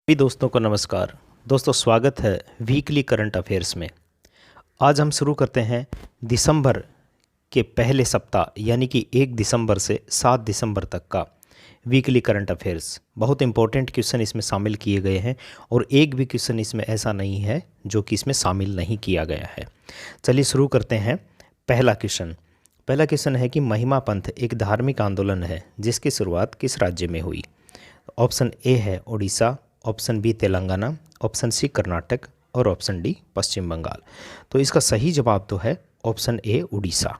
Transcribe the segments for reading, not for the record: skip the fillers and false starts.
सभी दोस्तों को नमस्कार। दोस्तों, स्वागत है वीकली करंट अफेयर्स में। आज हम शुरू करते हैं दिसंबर के पहले सप्ताह यानी कि 1 दिसंबर से 7 दिसंबर तक का वीकली करंट अफेयर्स। बहुत इंपॉर्टेंट क्वेश्चन इसमें शामिल किए गए हैं और एक भी क्वेश्चन इसमें ऐसा नहीं है जो कि इसमें शामिल नहीं किया गया है। चलिए शुरू करते हैं। पहला क्वेश्चन है कि महिमा पंथ एक धार्मिक आंदोलन है जिसकी शुरुआत किस राज्य में हुई। ऑप्शन ए है Orissa, option B Telangana, option C Karnataka और ऑप्शन डी पश्चिम बंगाल। तो इसका सही जवाब तो है ऑप्शन ए उड़ीसा।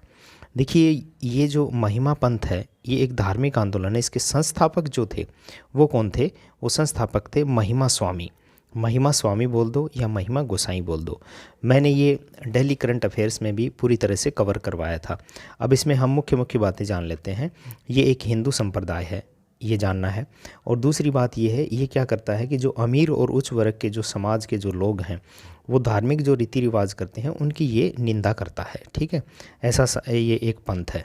देखिए, ये जो महिमा पंथ है ये एक धार्मिक आंदोलन है। इसके संस्थापक जो थे वो कौन थे? वो संस्थापक थे महिमा स्वामी। महिमा स्वामी बोल दो या महिमा गोसाई बोल दो। मैंने ये डेली करंट अफेयर्स में भी पूरी तरह से कवर करवाया था। अब इसमें हम मुख्य मुख्य बातें जान लेते हैं। ये एक हिंदू संप्रदाय है, ये जानना है। और दूसरी बात ये है, ये क्या करता है कि जो अमीर और उच्च वर्ग के जो समाज के जो लोग हैं वो धार्मिक जो रीति रिवाज करते हैं उनकी ये निंदा करता है। ठीक है, ये एक पंथ है।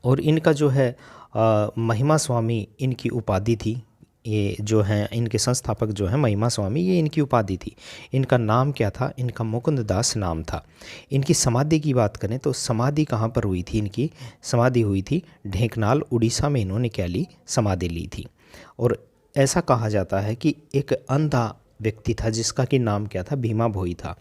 और इनका जो है महिमा स्वामी इनकी उपाधि थी। ये जो हैं इनके संस्थापक जो हैं महिमा स्वामी, ये इनकी उपाधि थी। इनका नाम क्या था? इनका मुकुंद दास नाम था। इनकी समाधि की बात करें तो समाधि कहाँ पर हुई थी? इनकी समाधि हुई थी ढेंकनाल, उड़ीसा में इन्होंने क्या ली? समाधि ली थी। और ऐसा कहा जाता है कि एक अंधा व्यक्ति था जिसका कि नाम क्या था? भीमा भोई था।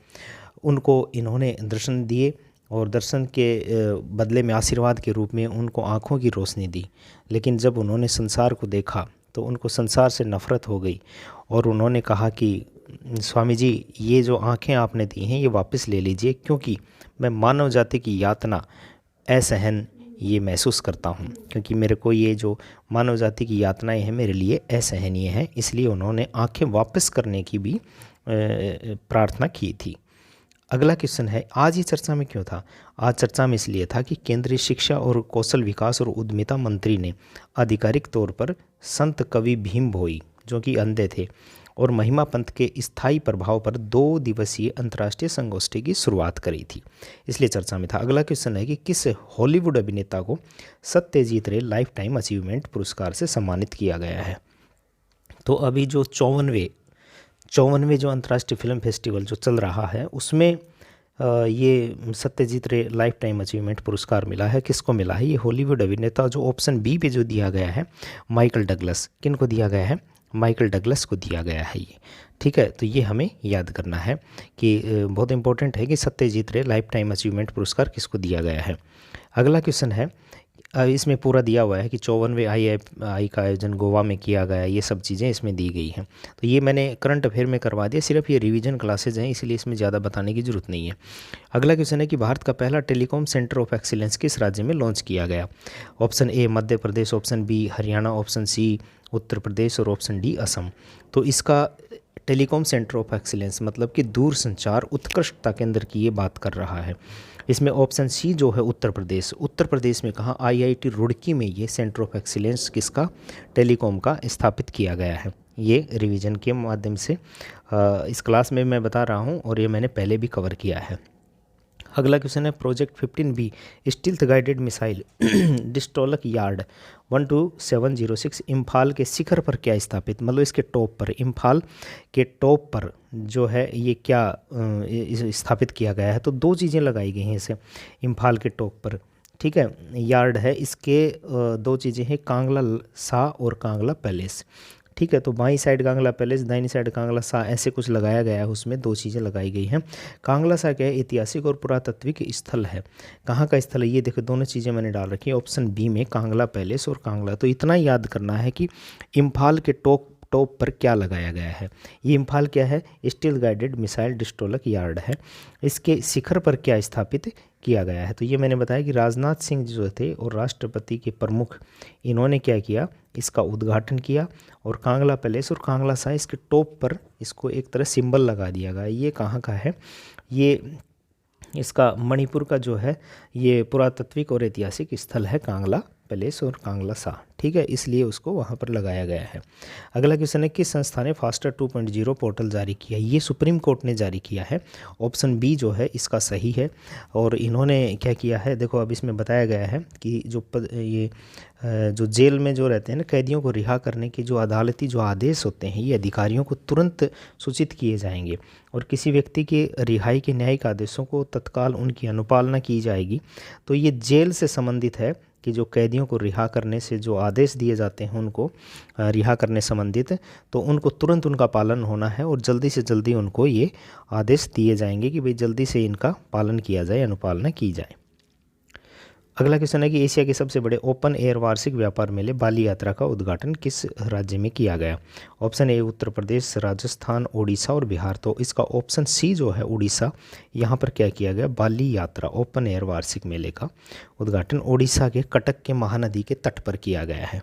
उनको इन्होंने दर्शन दिए और दर्शन के बदले में आशीर्वाद के रूप में उनको आँखों की रोशनी दी। लेकिन जब उन्होंने संसार को देखा तो उनको संसार से नफ़रत हो गई और उन्होंने कहा कि स्वामी जी, ये जो आँखें आपने दी हैं ये वापस ले लीजिए, क्योंकि मैं मानव जाति की यातना असहन ये महसूस करता हूँ, क्योंकि मेरे को ये जो मानव जाति की यातनाएं हैं मेरे लिए असहनीय हैं। इसलिए उन्होंने आँखें वापस करने की भी प्रार्थना की थी। अगला क्वेश्चन है, आज ये चर्चा में क्यों था? आज चर्चा में इसलिए था कि केंद्रीय शिक्षा और कौशल विकास और उद्यमिता मंत्री ने आधिकारिक तौर पर संत कवि भीम भोई, जो कि अंधे थे, और महिमा पंथ के स्थायी प्रभाव पर 2 दिवसीय अंतर्राष्ट्रीय संगोष्ठी की शुरुआत करी थी, इसलिए चर्चा में था। अगला क्वेश्चन है कि किस हॉलीवुड अभिनेता को सत्यजीत रे लाइफ टाइम अचीवमेंट पुरस्कार से सम्मानित किया गया है? तो अभी जो 54वें जो अंतर्राष्ट्रीय फिल्म फेस्टिवल जो चल रहा है उसमें ये सत्यजीत रे लाइफ टाइम अचीवमेंट पुरस्कार मिला है। किसको मिला है? ये हॉलीवुड अभिनेता जो ऑप्शन बी पे जो दिया गया है, माइकल डगलस। किन को दिया गया है? माइकल डगलस को दिया गया है ये। ठीक है, तो ये हमें याद करना है कि बहुत इंपॉर्टेंट है कि सत्यजीत रे लाइफ टाइम अचीवमेंट पुरस्कार किसको दिया गया है। अगला क्वेश्चन है, इसमें पूरा दिया हुआ है कि 54वें आई का आयोजन गोवा में किया गया, ये सब चीज़ें इसमें दी गई हैं। तो ये मैंने करंट अफेयर में करवा दिया, सिर्फ ये रिवीजन क्लासेज हैं इसलिए इसमें ज़्यादा बताने की ज़रूरत नहीं है। अगला क्वेश्चन है कि भारत का पहला टेलीकॉम सेंटर ऑफ एक्सीलेंस किस राज्य में लॉन्च किया गया? Option A Madhya Pradesh, option B Haryana, option C Uttar Pradesh और ऑप्शन डी असम। तो इसका टेलीकॉम सेंटर ऑफ एक्सीलेंस मतलब कि दूर संचार उत्कृष्टता केंद्र की ये बात कर रहा है। इसमें ऑप्शन सी जो है उत्तर प्रदेश में कहाँ? आईआईटी रुड़की में ये सेंटर ऑफ एक्सीलेंस किसका? टेलीकॉम का स्थापित किया गया है। ये रिवीजन के माध्यम से इस क्लास में मैं बता रहा हूँ और ये मैंने पहले भी कवर किया है। अगला क्वेश्चन है, project 15B stealth guided missile डिस्टोलक यार्ड 12706 इम्फाल के शिखर पर क्या स्थापित, मतलब इसके टॉप पर, इम्फाल के टॉप पर जो है ये क्या स्थापित किया गया है? तो 2 चीज़ें लगाई गई हैं इसे इम्फाल के टॉप पर। ठीक है, यार्ड है, इसके 2 चीज़ें हैं, कांगला सा और कांगला पैलेस। ठीक है, तो बाईं साइड कांगला पैलेस, दाहिनी साइड कांगला सा, ऐसे कुछ लगाया गया है। उसमें 2 चीज़ें लगाई गई हैं। कांगला सा क्या है? ऐतिहासिक और पुरातात्विक स्थल है। कहाँ का स्थल है? ये देखो, दोनों चीज़ें मैंने डाल रखी है ऑप्शन बी में, कांगला पैलेस और कांगला। तो इतना याद करना है कि इम्फाल के टॉप पर क्या लगाया गया है। ये इम्फाल क्या है? स्टील गाइडेड मिसाइल डिस्टोलक यार्ड है। इसके शिखर पर क्या स्थापित किया गया है? तो ये मैंने बताया कि राजनाथ सिंह जो थे और राष्ट्रपति के प्रमुख, इन्होंने क्या किया? इसका उद्घाटन किया। और कांगला पैलेस और कांगला सा, इसके टॉप पर इसको एक तरह सिंबल लगा दिया गया। ये कहाँ का है? ये इसका मणिपुर का जो है ये पुरातात्विक और ऐतिहासिक स्थल है कांगला पैलेस और कांगला सा, ठीक है, इसलिए उसको वहाँ पर लगाया गया है। अगला क्वेश्चन है, किस संस्था ने फास्टर 2.0 पोर्टल जारी किया? ये सुप्रीम कोर्ट ने जारी किया है। ऑप्शन बी जो है इसका सही है। और इन्होंने क्या किया है, देखो अब इसमें बताया गया है कि जो जेल में जो रहते हैं ना कैदियों को रिहा करने के जो अदालती जो आदेश होते हैं ये अधिकारियों को तुरंत सूचित किए जाएंगे और किसी व्यक्ति के रिहाई के न्यायिक आदेशों को तत्काल उनकी अनुपालना की जाएगी। तो ये जेल से संबंधित है कि जो कैदियों को रिहा करने से जो आदेश दिए जाते हैं उनको रिहा करने संबंधित, तो उनको तुरंत उनका पालन होना है और जल्दी से जल्दी उनको ये आदेश दिए जाएंगे कि भाई जल्दी से इनका पालन किया जाए, अनुपालना की जाए। अगला क्वेश्चन है कि एशिया के सबसे बड़े ओपन एयर वार्षिक व्यापार मेले बाली यात्रा का उद्घाटन किस राज्य में किया गया? ऑप्शन ए उत्तर प्रदेश, राजस्थान, ओडिशा और बिहार। तो इसका ऑप्शन सी जो है उड़ीसा, यहाँ पर क्या किया गया, बाली यात्रा ओपन एयर वार्षिक मेले का उद्घाटन उड़ीसा के कटक के महानदी के तट पर किया गया है।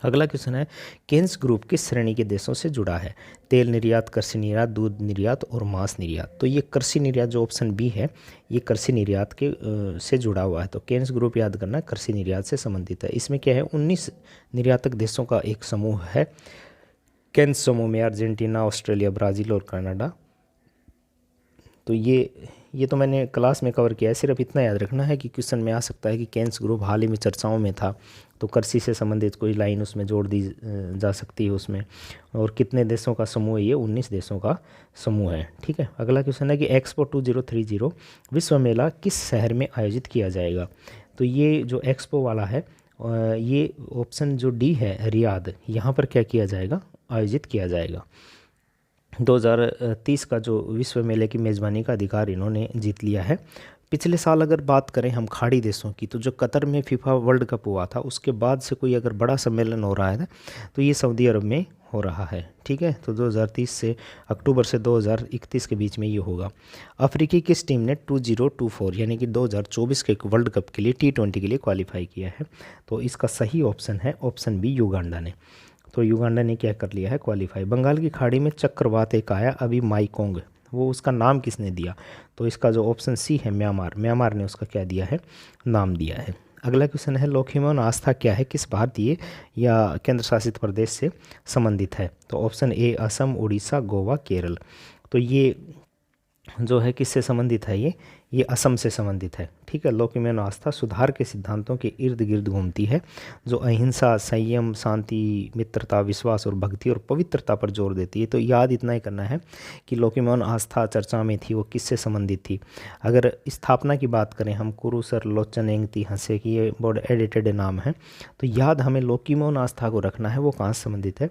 अगला क्वेश्चन है, केन्स ग्रुप किस श्रेणी के देशों से जुड़ा है? तेल निर्यात, कृषि निर्यात, दूध निर्यात और मांस निर्यात। तो ये कृषि निर्यात जो ऑप्शन बी है ये कृषि निर्यात के से जुड़ा हुआ है। तो केन्स ग्रुप याद करना कृषि निर्यात से संबंधित है। इसमें क्या है, 19 निर्यातक देशों का एक समूह है। केन्स समूह में अर्जेंटीना, ऑस्ट्रेलिया, ब्राज़ील और कनाडा। तो ये तो मैंने क्लास में कवर किया है, सिर्फ इतना याद रखना है कि क्वेश्चन में आ सकता है कि केन्स ग्रुप हाल ही में चर्चाओं में था, तो कृषि से संबंधित कोई लाइन उसमें जोड़ दी जा सकती है उसमें। और कितने देशों का समूह है ये? 19 देशों का समूह है, ठीक है। अगला क्वेश्चन है कि एक्सपो 2030 विश्व मेला किस शहर में आयोजित किया जाएगा? तो ये जो एक्सपो वाला है ये ऑप्शन जो डी है रियाद, यहाँ पर क्या किया जाएगा, आयोजित किया जाएगा। 2030 का जो विश्व मेले की मेज़बानी का अधिकार इन्होंने जीत लिया है। पिछले साल अगर बात करें हम खाड़ी देशों की, तो जो कतर में फीफा वर्ल्ड कप हुआ था उसके बाद से कोई अगर बड़ा सम्मेलन हो रहा है तो ये सऊदी अरब में हो रहा है, ठीक है। तो 2030 से अक्टूबर से 2031 के बीच में ये होगा। अफ्रीकी किस टीम ने 2024 यानी कि 2024 के वर्ल्ड कप के लिए T20 के लिए क्वालिफाई किया है? तो इसका सही ऑप्शन है ऑप्शन बी युगांडा ने। तो युगांडा ने क्या कर लिया है, क्वालिफाई। बंगाल की खाड़ी में चक्रवात एक आया अभी माईकोंग, वो उसका नाम किसने दिया? तो इसका जो ऑप्शन सी है म्यांमार ने उसका क्या दिया है, नाम दिया है। अगला क्वेश्चन है, लोकहिमन आस्था क्या है, किस भारतीय या केंद्र शासित प्रदेश से संबंधित है? तो ऑप्शन ए असम, उड़ीसा, गोवा, केरल। तो ये जो है किससे संबंधित है, ये असम से संबंधित है, ठीक है। लोकहिमन आस्था सुधार के सिद्धांतों के इर्द गिर्द घूमती है जो अहिंसा, संयम, शांति, मित्रता, विश्वास और भक्ति और पवित्रता पर जोर देती है। तो याद इतना ही करना है कि लोकहिमन आस्था चर्चा में थी, वो किससे संबंधित थी? अगर स्थापना की बात करें हम, कुरुसर लोचन एंगती हंसे की, ये बोर्ड एडिटेड नाम है, तो याद हमें लोकहिमन आस्था को रखना है, वो कहाँ से संबंधित है,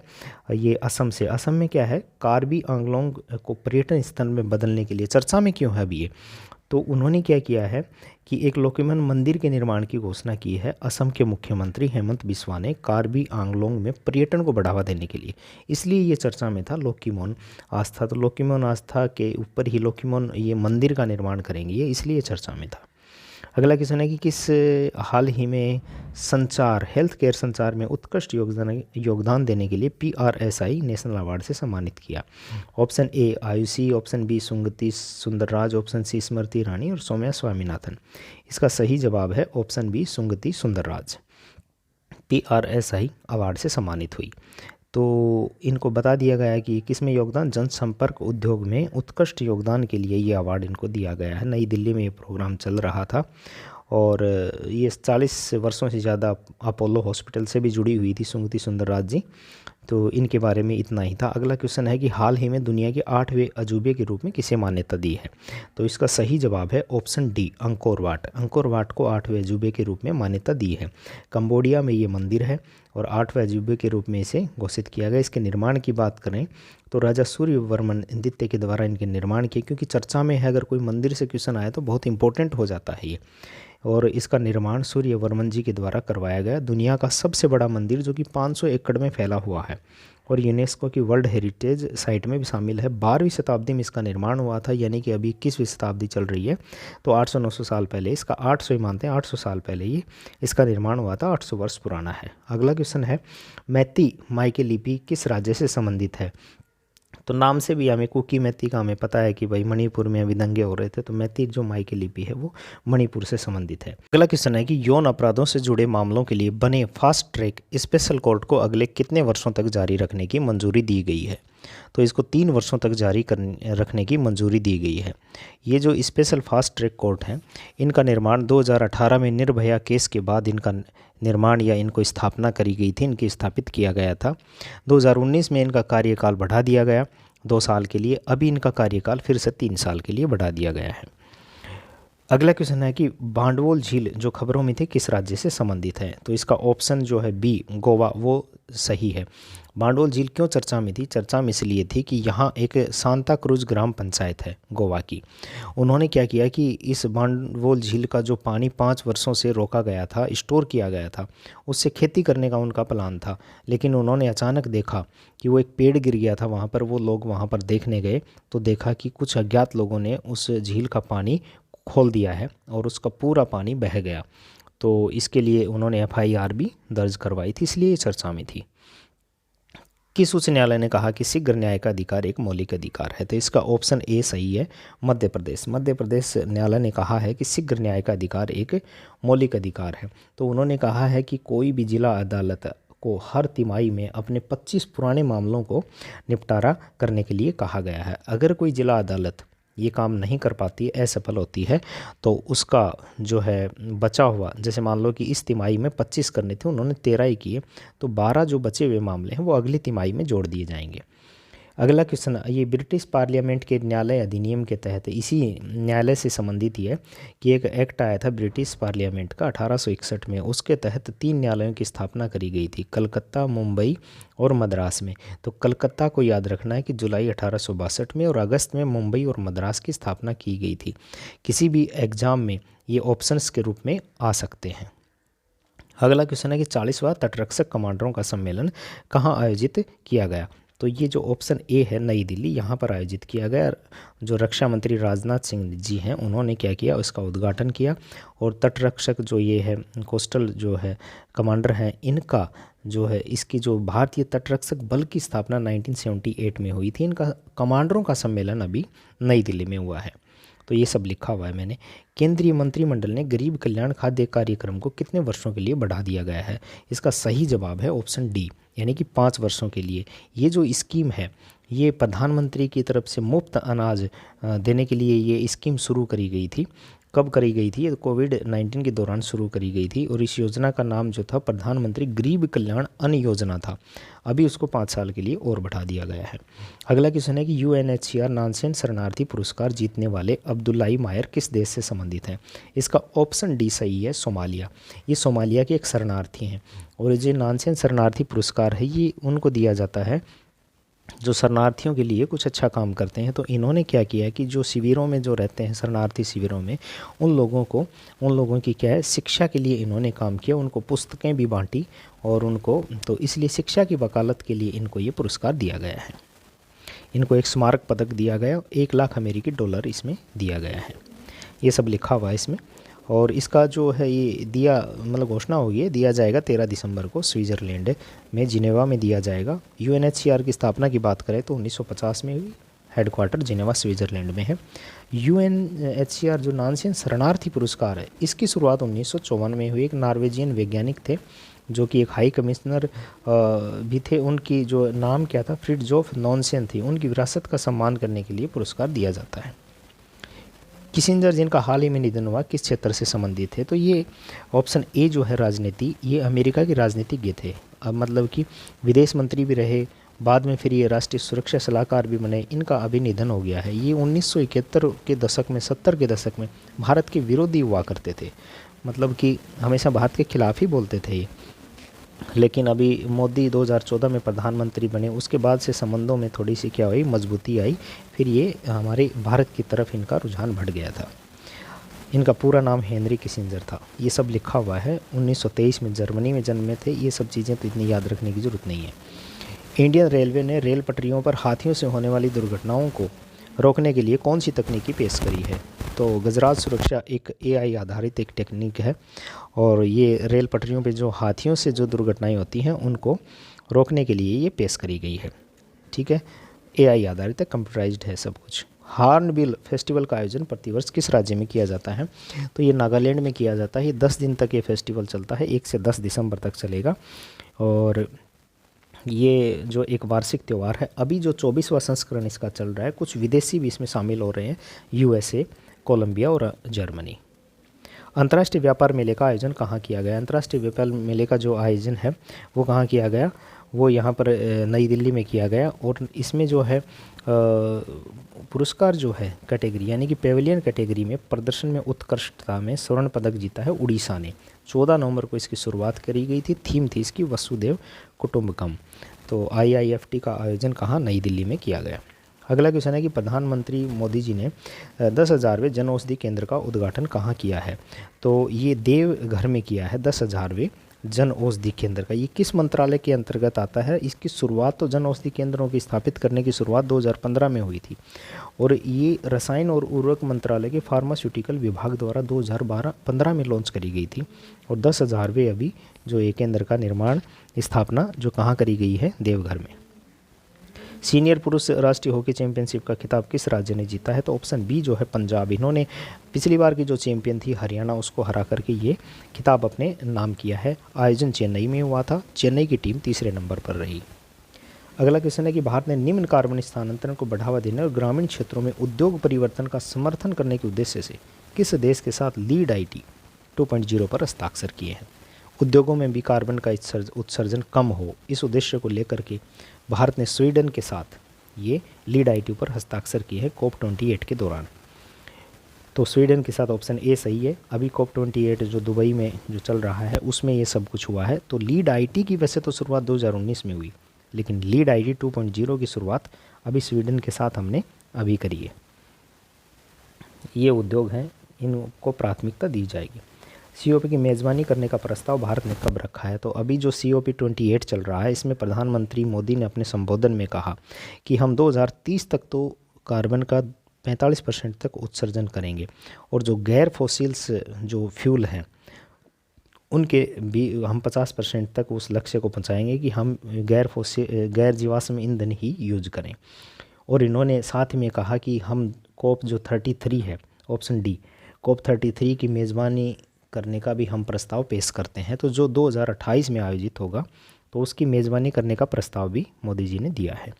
ये असम से। असम में क्या है, कार्बी आंगलोंग को पर्यटन स्थल में बदलने के लिए चर्चा में क्यों है अभी ये, तो उन्होंने क्या किया है कि एक लोकहिमन मंदिर के निर्माण की घोषणा की है असम के मुख्यमंत्री हेमंत बिस्वा ने कार्बी आंगलोंग में पर्यटन को बढ़ावा देने के लिए, इसलिए ये चर्चा में था लोकहिमन आस्था। तो लोकहिमन आस्था के ऊपर ही लोकहिमन ये मंदिर का निर्माण करेंगे, ये इसलिए चर्चा में था। अगला क्वेश्चन है कि किस हाल ही में संचार हेल्थ केयर संचार में उत्कृष्ट योगदान देने के लिए PRSI नेशनल अवार्ड से सम्मानित किया? Option A Ayushi, option B Sungati Sundararaj, option C Smriti Irani और सौम्या स्वामीनाथन। इसका सही जवाब है option B Sungati Sundararaj, PRSI award से सम्मानित हुई। तो इनको बता दिया गया है कि किस में योगदान, जनसंपर्क उद्योग में उत्कृष्ट योगदान के लिए ये अवार्ड इनको दिया गया है। नई दिल्ली में ये प्रोग्राम चल रहा था और ये 40 वर्षों से ज़्यादा अपोलो हॉस्पिटल से भी जुड़ी हुई थी सुंगति सुंदरराज जी। तो इनके बारे में इतना ही था। अगला क्वेश्चन है कि हाल ही में दुनिया के 8वें अजूबे के रूप में किसे मान्यता दी है? तो इसका सही जवाब है option D Angkor Wat. Angkor Wat को 8वें अजूबे के रूप में मान्यता दी है। कंबोडिया में ये मंदिर है और 8वें अजूबे के रूप में इसे घोषित किया गया। इसके निर्माण की बात करें तो राजा सूर्यवर्मन द्वितीय के द्वारा इनके निर्माण किए, क्योंकि चर्चा में है अगर कोई मंदिर से क्वेश्चन आया तो बहुत इंपॉर्टेंट हो जाता है ये। और इसका निर्माण सूर्यवर्मन जी के द्वारा करवाया गया। दुनिया का सबसे बड़ा मंदिर जो कि 500 एकड़ में फैला हुआ है और यूनेस्को की वर्ल्ड हेरिटेज साइट में भी शामिल है। 12वीं शताब्दी में इसका निर्माण हुआ था, यानी कि अभी 21वीं शताब्दी चल रही है। तो 800-900 साल पहले, इसका 800 ही मानते हैं, 800 साल पहले ये इसका निर्माण हुआ था, 800 वर्ष पुराना है। अगला क्वेश्चन है मैती माई की लिपि किस राज्य से संबंधित है? तो नाम से भी हमें कुकी मैती का हमें पता है कि भाई मणिपुर में अभी दंगे हो रहे थे, तो मैती जो माई लिपि है वो मणिपुर से संबंधित है। अगला क्वेश्चन है कि यौन अपराधों से जुड़े मामलों के लिए बने फास्ट ट्रैक स्पेशल कोर्ट को अगले कितने वर्षों तक जारी रखने की मंजूरी दी गई है? तो इसको 3 वर्षों तक जारी रखने की मंजूरी दी गई है। ये जो स्पेशल फास्ट ट्रैक कोर्ट हैं, इनका निर्माण 2018 में निर्भया केस के बाद इनका निर्माण या इनको स्थापना करी गई थी, इनकी स्थापित किया गया था। 2019 में इनका कार्यकाल बढ़ा दिया गया 2 साल के लिए। अभी इनका कार्यकाल फिर से 3 साल के लिए बढ़ा दिया गया है। अगला क्वेश्चन है कि बांडवोल झील जो खबरों में थी किस राज्य से संबंधित है? तो इसका ऑप्शन जो है बी गोवा वो सही है। बांडवोल झील क्यों चर्चा में थी? चर्चा में इसलिए थी कि यहाँ एक सांता क्रूज ग्राम पंचायत है गोवा की। उन्होंने क्या किया कि इस बांडवोल झील का जो पानी 5 वर्षों से रोका गया था, स्टोर किया गया था, उससे खेती करने का उनका प्लान था। लेकिन उन्होंने अचानक देखा कि वो एक पेड़ गिर गया था वहाँ पर। वो लोग वहाँ पर देखने गए तो देखा कि कुछ अज्ञात लोगों ने उस झील का पानी खोल दिया है और उसका पूरा पानी बह गया। तो इसके लिए उन्होंने FIR भी दर्ज करवाई थी, इसलिए ये चर्चा में थी। किस उच्च न्यायालय ने कहा कि शीघ्र न्याय का अधिकार एक मौलिक अधिकार है? तो इसका ऑप्शन ए सही है, मध्य प्रदेश। मध्य प्रदेश न्यायालय ने कहा है कि शीघ्र न्याय का अधिकार एक मौलिक अधिकार है। तो उन्होंने कहा है कि कोई भी जिला अदालत को हर तिमाही में अपने 25 पुराने मामलों को निपटारा करने के लिए कहा गया है। अगर कोई जिला अदालत ये काम नहीं कर पाती, असफल होती है, तो उसका जो है बचा हुआ, जैसे मान लो कि इस तिमाही में 25 करने थे, उन्होंने 13 ही किए, तो 12 जो बचे हुए मामले हैं वो अगली तिमाही में जोड़ दिए जाएंगे। अगला क्वेश्चन, ये ब्रिटिश पार्लियामेंट के न्यायालय अधिनियम के तहत इसी न्यायालय से संबंधित ही है कि एक एक्ट आया था ब्रिटिश पार्लियामेंट का 1861 में। उसके तहत 3 न्यायालयों की स्थापना करी गई थी, कलकत्ता, मुंबई और मद्रास में। तो कलकत्ता को याद रखना है कि जुलाई 1862 में और अगस्त में मुंबई और मद्रास की स्थापना की गई थी। किसी भी एग्जाम में ये ऑप्शंस के रूप में आ सकते हैं। अगला क्वेश्चन है कि 40वां तटरक्षक कमांडरों का सम्मेलन कहाँ आयोजित किया गया? तो ये जो ऑप्शन ए है, नई दिल्ली, यहाँ पर आयोजित किया गया। जो रक्षा मंत्री राजनाथ सिंह जी हैं, उन्होंने क्या किया, उसका उद्घाटन किया। और तटरक्षक जो ये है, कोस्टल जो है कमांडर हैं, इनका जो है, इसकी जो भारतीय तटरक्षक बल की स्थापना 1978 में हुई थी। इनका कमांडरों का सम्मेलन अभी नई दिल्ली में हुआ है। तो ये सब लिखा हुआ है मैंने। केंद्रीय मंत्रिमंडल ने गरीब कल्याण खाद्य कार्यक्रम को कितने वर्षों के लिए बढ़ा दिया गया है? इसका सही जवाब है ऑप्शन डी, यानी कि 5 वर्षों के लिए। ये जो स्कीम है, ये प्रधानमंत्री की तरफ से मुफ्त अनाज देने के लिए ये स्कीम शुरू करी गई थी। कब करी गई थी? ये कोविड-19 के दौरान शुरू करी गई थी। और इस योजना का नाम जो था प्रधानमंत्री गरीब कल्याण अन्न योजना था। अभी उसको 5 साल के लिए और बढ़ा दिया गया है। अगला क्वेश्चन है कि UNHCR नानसेन शरणार्थी पुरस्कार जीतने वाले अब्दुल्लाई मायर किस देश से संबंधित हैं? इसका ऑप्शन डी सही है, सोमालिया। ये सोमालिया के एक शरणार्थी हैं। और जो नानसेन शरणार्थी पुरस्कार है, ये उनको दिया जाता है जो शरणार्थियों के लिए कुछ अच्छा काम करते हैं। तो इन्होंने क्या किया है कि जो शिविरों में जो रहते हैं, शरणार्थी शिविरों में, उन लोगों की क्या है, शिक्षा के लिए इन्होंने काम किया। उनको पुस्तकें भी बांटी और उनको, तो इसलिए शिक्षा की वकालत के लिए इनको ये पुरस्कार दिया गया है। इनको एक स्मारक पदक दिया गया, 1 लाख अमेरिकी डॉलर इसमें दिया गया है। ये सब लिखा हुआ है इसमें। और इसका जो है ये दिया, मतलब घोषणा होगी है, दिया जाएगा 13 दिसंबर को स्विट्ज़रलैंड में जिनेवा में दिया जाएगा। UNHCR की स्थापना की बात करें तो 1950 में हुई। हेडक्वार्टर जिनेवा स्विट्ज़रलैंड में है। UNHCR जो नानसेन शरणार्थी पुरस्कार है, इसकी शुरुआत 1954 में हुई। एक नॉर्वेजियन वैज्ञानिक थे जो कि एक हाई कमिश्नर भी थे। उनकी जो नाम क्या था, फ्रिडजोफ नॉनसेन थी। उनकी विरासत का सम्मान करने के लिए पुरस्कार दिया जाता है। किसिंजर जिनका हाल ही में निधन हुआ, किस क्षेत्र से संबंधित है? तो ये ऑप्शन ए जो है राजनीति, ये अमेरिका के राजनीतिज्ञ थे। अब मतलब कि विदेश मंत्री भी रहे, बाद में फिर ये राष्ट्रीय सुरक्षा सलाहकार भी बने। इनका अभी निधन हो गया है। ये 1971 के दशक में, 70 के दशक में भारत के विरोधी हुआ करते थे। मतलब कि हमेशा भारत के खिलाफ ही बोलते थे ये। लेकिन अभी मोदी 2014 में प्रधानमंत्री बने, उसके बाद से संबंधों में थोड़ी सी क्या हुई, मजबूती आई। फिर ये हमारे भारत की तरफ इनका रुझान बढ़ गया था। इनका पूरा नाम हेनरी किसिंजर था। ये सब लिखा हुआ है। 1923 में जर्मनी में जन्मे थे। ये सब चीज़ें तो इतनी याद रखने की ज़रूरत नहीं है। इंडियन रेलवे ने रेल पटरियों पर हाथियों से होने वाली दुर्घटनाओं को रोकने के लिए कौन सी तकनीकी पेश करी है? तो गजराज सुरक्षा एक AI आधारित एक टेक्निक है। और ये रेल पटरियों पे जो हाथियों से जो दुर्घटनाएं होती हैं, उनको रोकने के लिए ये पेश करी गई है। ठीक है। AI आधारित है, कंप्यूटराइज्ड है सब कुछ। हॉर्नबिल फेस्टिवल का आयोजन प्रतिवर्ष किस राज्य में किया जाता है? तो ये नागालैंड में किया जाता है। ये 10 दिन तक ये फेस्टिवल चलता है, 1 से 10 दिसंबर तक चलेगा। और ये जो एक वार्षिक त्यौहार है, अभी जो 24वां संस्करण इसका चल रहा है, कुछ विदेशी भी इसमें शामिल हो रहे हैं, USA, कोलंबिया और जर्मनी। अंतर्राष्ट्रीय व्यापार मेले का आयोजन कहाँ किया गया? अंतर्राष्ट्रीय व्यापार मेले का जो आयोजन है वो कहाँ किया गया? वो यहाँ पर नई दिल्ली में किया गया। और इसमें जो है पुरस्कार जो है कैटेगरी यानी कि पेविलियन कैटेगरी में प्रदर्शन में उत्कृष्टता में स्वर्ण पदक जीता है उड़ीसा ने। 14 नवंबर को इसकी शुरुआत करी गई थी। थीम थी इसकी वसुदेव कुटुंबकम। तो IIFT का आयोजन कहाँ? नई दिल्ली में किया गया। अगला क्वेश्चन है कि प्रधानमंत्री मोदी जी ने 10,000वें जन औषधि केंद्र का उद्घाटन कहाँ किया है? तो ये देवघर में किया है 10,000वें जन औषधि केंद्र का। ये किस मंत्रालय के अंतर्गत आता है? इसकी शुरुआत तो जन औषधि केंद्रों की स्थापित करने की शुरुआत 2015 में हुई थी और ये रसायन और उर्वरक मंत्रालय के फार्मास्यूटिकल विभाग द्वारा 2015 में लॉन्च करी गई थी। और 10,000वें अभी जो ये केंद्र का निर्माण स्थापना जो कहाँ करी गई है? देवघर में। सीनियर पुरुष राष्ट्रीय हॉकी चैंपियनशिप का खिताब किस राज्य ने जीता है? तो ऑप्शन बी जो है पंजाब। इन्होंने पिछली बार की जो चैंपियन थी हरियाणा, उसको हरा करके ये खिताब अपने नाम किया है। आयोजन चेन्नई में हुआ था। चेन्नई की टीम तीसरे नंबर पर रही। अगला क्वेश्चन है कि भारत ने निम्न कार्बन स्थानांतरण को बढ़ावा देने और ग्रामीण क्षेत्रों में उद्योग परिवर्तन का समर्थन करने के उद्देश्य से किस देश के साथ लीड IT 2.0 पर हस्ताक्षर किए हैं? उद्योगों में भी कार्बन का उत्सर्जन कम हो, इस उद्देश्य को लेकर के भारत ने स्वीडन के साथ ये लीड IT पर हस्ताक्षर किए हैं COP28 के दौरान। तो स्वीडन के साथ ऑप्शन ए सही है। अभी COP28 जो दुबई में जो चल रहा है उसमें ये सब कुछ हुआ है। तो लीड IT की वैसे तो शुरुआत 2019 में हुई, लेकिन लीड IT 2.0 की शुरुआत अभी स्वीडन के साथ हमने अभी करी है। ये उद्योग हैं, इनको प्राथमिकता दी जाएगी। COP की मेज़बानी करने का प्रस्ताव भारत ने कब रखा है? तो अभी जो COP28 चल रहा है इसमें प्रधानमंत्री मोदी ने अपने संबोधन में कहा कि हम 2030 तक तो कार्बन का 45% तक उत्सर्जन करेंगे और जो गैर फॉसिल्स जो फ्यूल हैं उनके भी हम 50% तक उस लक्ष्य को पहुंचाएंगे कि हम गैर जीवाश्म ईंधन ही यूज करें। और इन्होंने साथ में कहा कि हम COP जो 33 है, ऑप्शन डी, COP 33 की मेज़बानी करने का भी हम प्रस्ताव पेश करते हैं। तो जो 2028 में आयोजित होगा तो उसकी मेज़बानी करने का प्रस्ताव भी मोदी जी ने दिया है।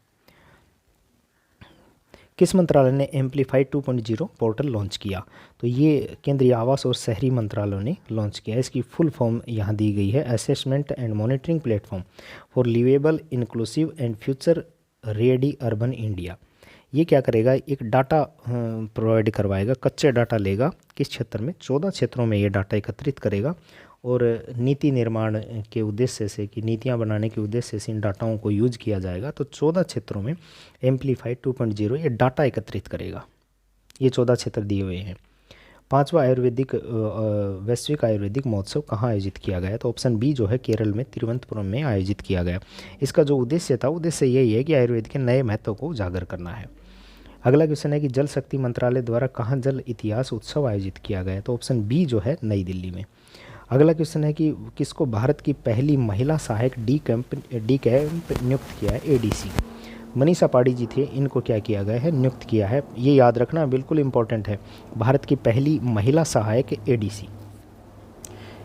किस मंत्रालय ने एम्प्लीफाइड 2.0 पोर्टल लॉन्च किया? तो ये केंद्रीय आवास और शहरी मंत्रालय ने लॉन्च किया। इसकी फुल फॉर्म यहाँ दी गई है, assessment and monitoring platform for liveable inclusive and future ready urban India. ये क्या करेगा? एक डाटा प्रोवाइड करवाएगा, कच्चे डाटा लेगा। किस क्षेत्र में? 14 क्षेत्रों में ये डाटा एकत्रित करेगा और नीति निर्माण के उद्देश्य से कि नीतियाँ बनाने के उद्देश्य से इन डाटाओं को यूज किया जाएगा। तो 14 क्षेत्रों में एम्प्लीफाइड 2.0 ये डाटा एकत्रित करेगा। ये 14 क्षेत्र दिए हुए हैं। 5वां आयुर्वेदिक वैश्विक आयुर्वेदिक महोत्सव कहाँ आयोजित किया गया? तो ऑप्शन बी जो है केरल में तिरुवनंतपुरम में आयोजित किया गया। इसका जो उद्देश्य था, उद्देश्य यही है कि आयुर्वेद के नए महत्व को उजागर करना है। अगला क्वेश्चन है कि जल शक्ति मंत्रालय द्वारा कहाँ जल इतिहास उत्सव आयोजित किया गया? तो ऑप्शन बी जो है नई दिल्ली में। अगला क्वेश्चन है कि किसको भारत की पहली महिला सहायक डी कैंप नियुक्त किया है? ADC मनीषा पाड़ी जी थे, इनको क्या किया गया है? नियुक्त किया है। ये याद रखना बिल्कुल इंपॉर्टेंट है। भारत की पहली महिला सहायक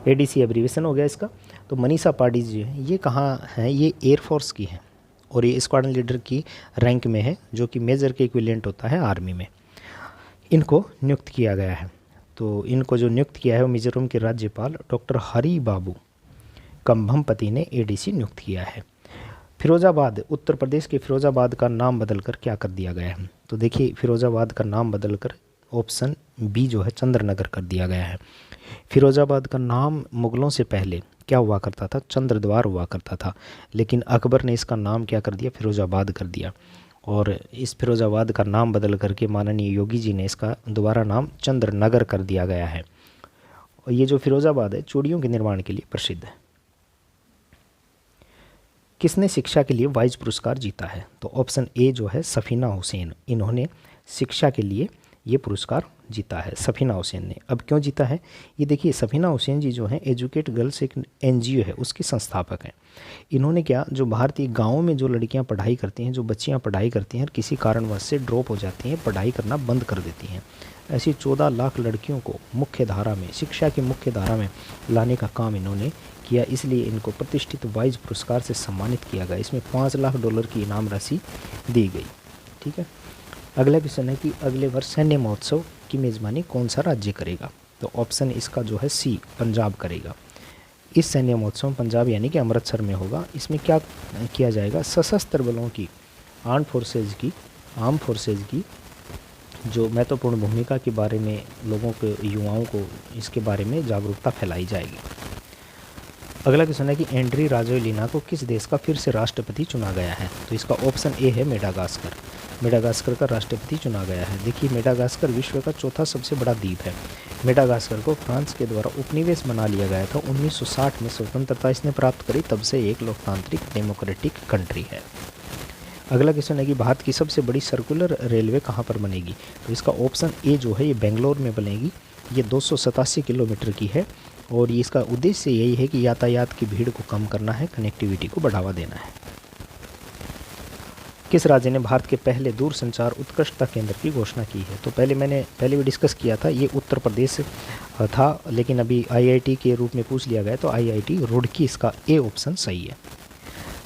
ADC एब्रीवेशन हो गया इसका। तो मनीषा पाड़ी जी ये कहाँ हैं? ये एयरफोर्स की हैं और ये स्क्वाड्रन लीडर की रैंक में है, जो कि मेजर के इक्विवेलेंट होता है आर्मी में। इनको नियुक्त किया गया है। तो इनको जो नियुक्त किया है वो मिजोरम के राज्यपाल डॉक्टर हरि बाबू कंभमपति ने ADC नियुक्त किया है। फिरोजाबाद, उत्तर प्रदेश के फिरोजाबाद का नाम बदलकर क्या कर दिया गया है? तो देखिए फिरोजाबाद का नाम बदलकर ऑप्शन बी जो है चंद्रनगर कर दिया गया है। फिरोजाबाद का नाम मुग़लों से पहले क्या हुआ करता था? चंद्रद्वार हुआ करता था, लेकिन अकबर ने इसका नाम क्या कर दिया? फिरोजाबाद कर दिया। और इस फिरोजाबाद का नाम बदल करके माननीय योगी जी ने इसका दोबारा नाम चंद्रनगर कर दिया गया है। और ये जो फिरोजाबाद है चूड़ियों के निर्माण के लिए प्रसिद्ध है। किसने शिक्षा के लिए वाइज पुरस्कार जीता है? तो ऑप्शन ए जो है सफ़ीना हुसैन, इन्होंने शिक्षा के लिए ये पुरस्कार जीता है सफीना हुसैन ने। अब क्यों जीता है ये देखिए, सफीना हुसैन जी जो हैं एजुकेट गर्ल्स एक NGO है, उसके संस्थापक हैं। इन्होंने क्या, जो भारतीय गाँवों में जो लड़कियां पढ़ाई करती हैं, जो बच्चियां पढ़ाई करती हैं और किसी कारणवश से ड्रॉप हो जाती हैं, पढ़ाई करना बंद कर देती हैं, ऐसी 14 लाख लड़कियों को मुख्य धारा में, शिक्षा की मुख्य धारा में लाने का काम इन्होंने किया। इसलिए इनको प्रतिष्ठित वाइज पुरस्कार से सम्मानित किया गया। इसमें $5 लाख की इनाम राशि दी गई। ठीक है, अगला क्वेश्चन है कि अगले वर्ष सैन्य महोत्सव की मेज़बानी कौन सा राज्य करेगा? तो ऑप्शन इसका जो है सी, पंजाब करेगा। इस सैन्य महोत्सव पंजाब यानी कि अमृतसर में होगा। इसमें क्या किया जाएगा? सशस्त्र बलों की, आर्म फोर्सेज की जो महत्वपूर्ण भूमिका के बारे में लोगों को, युवाओं को इसके बारे में जागरूकता फैलाई जाएगी। अगला क्वेश्चन है कि एंड्री राजोलिना को किस देश का फिर से राष्ट्रपति चुना गया है? तो इसका ऑप्शन ए है मेडागास्कर। मेडागास्कर का राष्ट्रपति चुना गया है। देखिए, मेडागास्कर विश्व का चौथा सबसे बड़ा द्वीप है। मेडागास्कर को फ्रांस के द्वारा उपनिवेश बना लिया गया था। 1960 में स्वतंत्रता इसने प्राप्त करी, तब से एक लोकतांत्रिक डेमोक्रेटिक कंट्री है। अगला क्वेश्चन है कि भारत की सबसे बड़ी सर्कुलर रेलवे कहाँ पर बनेगी? तो इसका ऑप्शन ए जो है ये बेंगलोर में बनेगी। ये 287 किलोमीटर की है और ये इसका उद्देश्य यही है कि यातायात की भीड़ को कम करना है, कनेक्टिविटी को बढ़ावा देना है। किस राज्य ने भारत के पहले दूरसंचार उत्कृष्टता केंद्र की घोषणा की है? तो मैंने भी डिस्कस किया था, ये उत्तर प्रदेश था, लेकिन अभी IIT के रूप में पूछ लिया गया तो IIT रुड़की, इसका ए ऑप्शन सही है।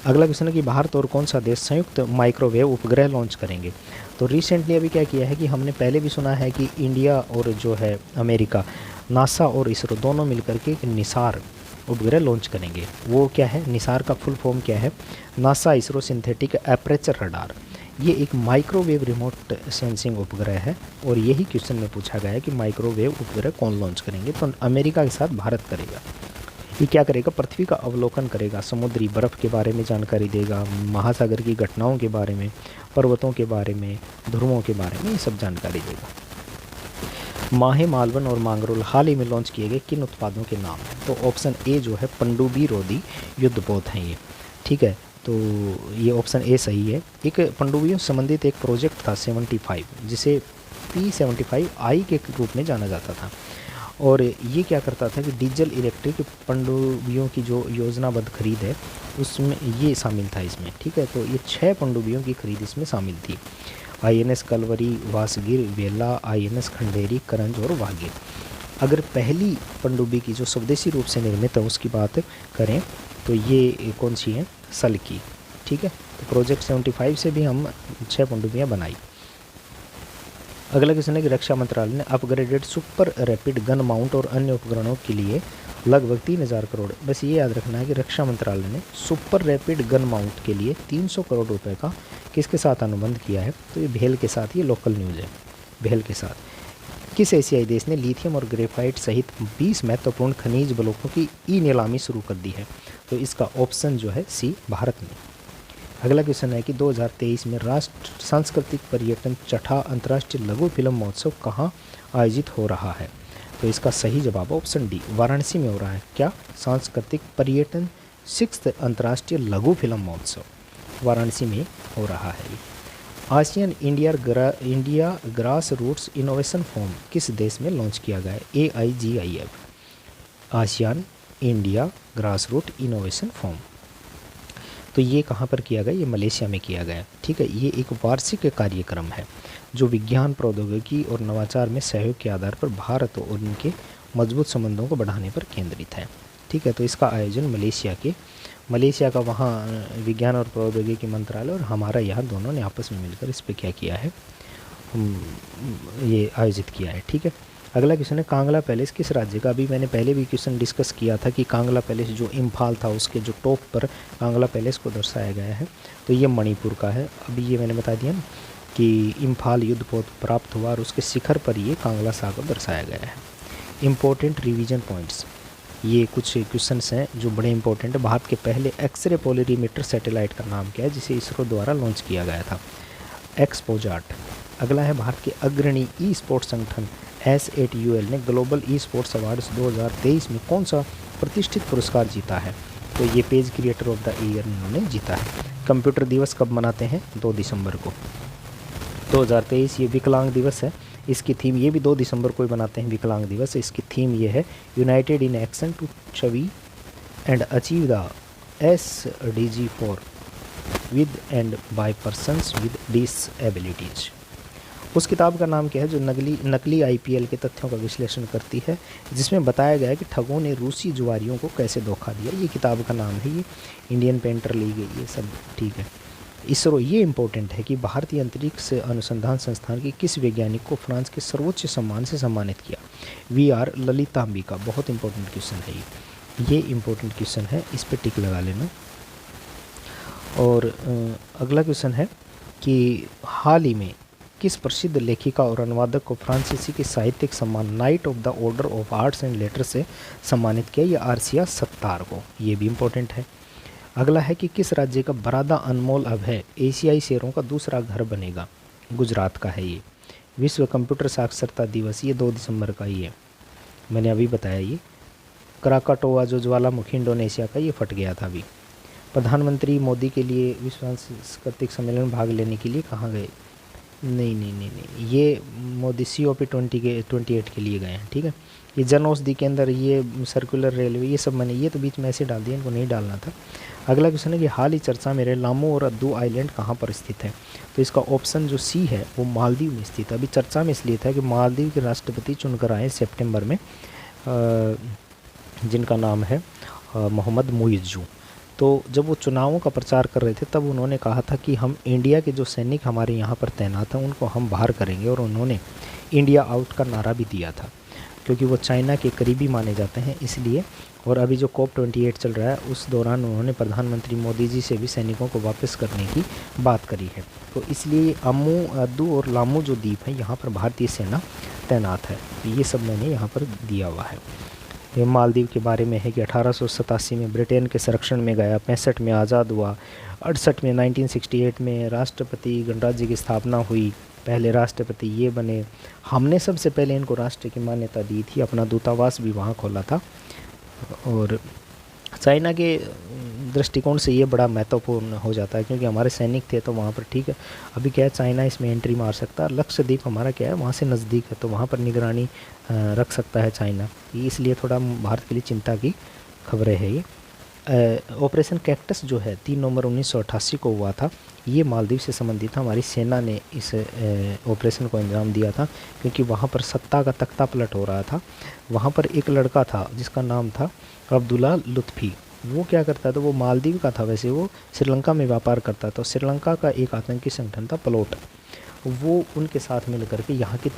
अगला क्वेश्चन है कि भारत और कौन सा देश संयुक्त माइक्रोवेव उपग्रह लॉन्च करेंगे? तो रिसेंटली अभी क्या किया है कि हमने पहले भी सुना है कि इंडिया और जो है अमेरिका, नासा और इसरो दोनों मिलकर के एक निसार उपग्रह लॉन्च करेंगे। वो क्या है? निसार का फुल फॉर्म क्या है? NASA ISRO synthetic aperture radar. ये एक माइक्रोवेव रिमोट सेंसिंग उपग्रह है और यही क्वेश्चन में पूछा गया है कि माइक्रोवेव उपग्रह कौन लॉन्च करेंगे? तो अमेरिका के साथ भारत करेगा। ये क्या करेगा? पृथ्वी का अवलोकन करेगा, समुद्री बर्फ़ के बारे में जानकारी देगा, महासागर की घटनाओं के बारे में, पर्वतों के बारे में, ध्रुवों के बारे में, ये सब जानकारी देगा। माहे, मालवन और मांगरोल हाल ही में लॉन्च किए गए किन उत्पादों के नाम हैं? तो ऑप्शन ए जो है पनडुब्बी रोधी युद्धपोत हैं ये। ठीक है, तो ये ऑप्शन ए सही है। एक पनडुब्बियों से संबंधित एक प्रोजेक्ट था 75, जिसे P75I के रूप में जाना जाता था और ये क्या करता था कि डीजल इलेक्ट्रिक पनडुब्बियों की जो योजनाबद्ध खरीद है उसमें ये शामिल था इसमें। ठीक है, तो ये 6 पनडुब्बियों की खरीद इसमें शामिल थी। INS कलवरी, वासगीर, वेला, INS खंडेरी, करंज और वागीर। अगर पहली पनडुब्बी की जो स्वदेशी रूप से निर्मित है उसकी बात करें तो ये कौन सी है? सल की। ठीक है, तो प्रोजेक्ट 75 से भी हम 6 पनडुब्बियाँ बनाई। अगला क्वेश्चन है कि रक्षा मंत्रालय ने upgraded super rapid gun mount और अन्य उपकरणों के लिए लगभग 3000 करोड़, बस ये याद रखना है कि रक्षा मंत्रालय ने सुपर रैपिड गन माउंट के लिए 300 करोड़ रुपए का किसके साथ अनुबंध किया है? तो ये भेल के साथ, ये लोकल न्यूज़ है, भेल के साथ। किस एशियाई देश ने लिथियम और ग्रेफाइट सहित 20 महत्वपूर्ण खनिज ब्लॉकों की नीलामी शुरू कर दी है? तो इसका ऑप्शन जो है सी, भारत ने। अगला क्वेश्चन है कि 2023 में राष्ट्र सांस्कृतिक पर्यटन छठा अंतर्राष्ट्रीय लघु फिल्म महोत्सव कहाँ आयोजित हो रहा है? तो इसका सही जवाब ऑप्शन डी, वाराणसी में हो रहा है। क्या? सांस्कृतिक पर्यटन 6th अंतर्राष्ट्रीय लघु फिल्म महोत्सव वाराणसी में हो रहा है। ASEAN India grass roots innovation forum किस देश में लॉन्च किया गया है? AIGIF, ASEAN India grass root innovation forum. तो ये कहाँ पर किया गया? ये मलेशिया में किया गया। ठीक है, ये एक वार्षिक कार्यक्रम है जो विज्ञान, प्रौद्योगिकी और नवाचार में सहयोग के आधार पर भारत और उनके मजबूत संबंधों को बढ़ाने पर केंद्रित है। ठीक है, तो इसका आयोजन मलेशिया का वहाँ विज्ञान और प्रौद्योगिकी मंत्रालय और हमारा यहाँ दोनों ने आपस में मिलकर इस पर क्या किया है, ये आयोजित किया है। ठीक है, अगला क्वेश्चन है कांगला पैलेस किस राज्य का? अभी मैंने पहले भी क्वेश्चन डिस्कस किया था कि कांगला पैलेस जो इम्फाल था उसके जो टॉप पर कांगला पैलेस को दर्शाया गया है, तो ये मणिपुर का है। अभी ये मैंने बता दिया ना कि इम्फाल युद्धपोत प्राप्त हुआ और उसके शिखर पर ये कांगला सागर को दर्शाया गया है। इम्पोर्टेंट रिवीजन पॉइंट्स, ये कुछ क्वेश्चंस हैं जो बड़े इंपॉर्टेंट है। भारत के पहले एक्सरे पोलरीमीटर सैटेलाइट का नाम क्या है जिसे इसरो द्वारा लॉन्च किया गया था? एक्सपोजाट। अगला है भारत के अग्रणी ई स्पोर्ट्स संगठन S8UL ने ग्लोबल ई स्पोर्ट्स अवार्ड्स 2023 में कौन सा प्रतिष्ठित पुरस्कार जीता है? तो ये page creator of the year इन्होंने जीता है। कंप्यूटर दिवस कब मनाते हैं? 2 दिसंबर को। 2023 ये विकलांग दिवस है। इसकी थीम, ये भी 2 दिसंबर को ही बनाते हैं विकलांग दिवस। इसकी थीम ये है यूनाइटेड इन एक्शन टू छवि and achieve the SDG for with and by persons with disabilities. उस किताब का नाम क्या है जो नकली IPL के तथ्यों का विश्लेषण करती है, जिसमें बताया गया है कि ठगों ने रूसी जुआरियों को कैसे धोखा दिया। ये किताब का नाम है, ये इंडियन पेंटर ली गई, ये सब ठीक है। इसरो, ये इम्पोर्टेंट है कि भारतीय अंतरिक्ष अनुसंधान संस्थान के किस वैज्ञानिक को फ्रांस के सर्वोच्च सम्मान से सम्मानित किया। VR ललितांबिका, बहुत इंपॉर्टेंट क्वेश्चन है ये इम्पोर्टेंट क्वेश्चन है, इस पर टिक लगा लेना। और अगला क्वेश्चन है कि हाल ही में किस प्रसिद्ध लेखिका और अनुवादक को फ्रांसीसी के साहित्यिक सम्मान night of the order of arts and later से सम्मानित किया, ये आरसिया सत्तार को, ये भी इम्पोर्टेंट है। अगला है कि किस राज्य का बरादा अनमोल अभय एशियाई शेरों का दूसरा घर बनेगा, गुजरात का है ये। विश्व कंप्यूटर साक्षरता दिवस, ये 2 दिसंबर का ही है, मैंने अभी बताया। ये क्राकाटोआ जो ज्वालामुखी इंडोनेशिया का, ये फट गया था अभी। प्रधानमंत्री मोदी के लिए विश्व सांस्कृतिक सम्मेलन में भाग लेने के लिए कहाँ गए? नहीं, ये मोदी COP28 के लिए गए हैं, ठीक है। ये जन औषधि केंद्र, ये सर्कुलर रेलवे, ये सब मैंने, ये तो बीच में ऐसे डाल दिया, इनको नहीं डालना था। अगला क्वेश्चन है कि हाल ही चर्चा में रहे लामू और अद्दू आइलैंड कहाँ पर स्थित है, तो इसका ऑप्शन जो C है वो मालदीव में स्थित है। अभी चर्चा में इसलिए था कि मालदीव के राष्ट्रपति चुनकर आए सितंबर में, जिनका नाम है मोहम्मद मुइज़्ज़ू। तो जब वो चुनावों का प्रचार कर रहे थे तब उन्होंने कहा था कि हम इंडिया के जो सैनिक हमारे यहाँ पर तैनात हैं उनको हम बाहर करेंगे, और उन्होंने इंडिया आउट का नारा भी दिया था, क्योंकि वो चाइना के करीबी माने जाते हैं इसलिए। और अभी जो COP28 चल रहा है उस दौरान उन्होंने प्रधानमंत्री मोदी जी से भी सैनिकों को वापस करने की बात करी है। तो इसलिए अम्मू, अद्दू और लामू जो द्वीप हैं यहाँ पर भारतीय सेना तैनात है, ये सब मैंने यहाँ पर दिया हुआ है। ये मालदीव के बारे में है कि 1887 में ब्रिटेन के संरक्षण में गया, 65 में आज़ाद हुआ, 68 में 1968 में राष्ट्रपति गणराज्य की स्थापना हुई, पहले राष्ट्रपति ये बने। हमने सबसे पहले इनको राष्ट्र की मान्यता दी थी, अपना दूतावास भी वहाँ खोला था। और चाइना के दृष्टिकोण से ये बड़ा महत्वपूर्ण हो जाता है, क्योंकि हमारे सैनिक थे तो वहाँ पर, ठीक है। अभी क्या है, चाइना इसमें एंट्री मार सकता है। लक्षद्वीप हमारा क्या है, वहाँ से नज़दीक है, तो वहाँ पर निगरानी रख सकता है चाइना, इसलिए थोड़ा भारत के लिए चिंता की खबरें है ये। ऑपरेशन कैक्टस जो है 3 नवंबर 1988 को हुआ था, ये मालदीव से संबंधित था। हमारी सेना ने इस ऑपरेशन को अंजाम दिया था, क्योंकि वहाँ पर सत्ता का तख्ता पलट हो रहा था। वहाँ पर एक लड़का था जिसका नाम था अब्दुल्ला लुत्फ़ी। वो क्या करता था, वो मालदीव का था, वैसे वो श्रीलंका में व्यापार करता था। श्रीलंका का एक आतंकी संगठन था प्लोट, वो उनके साथ मिल करके यहाँ की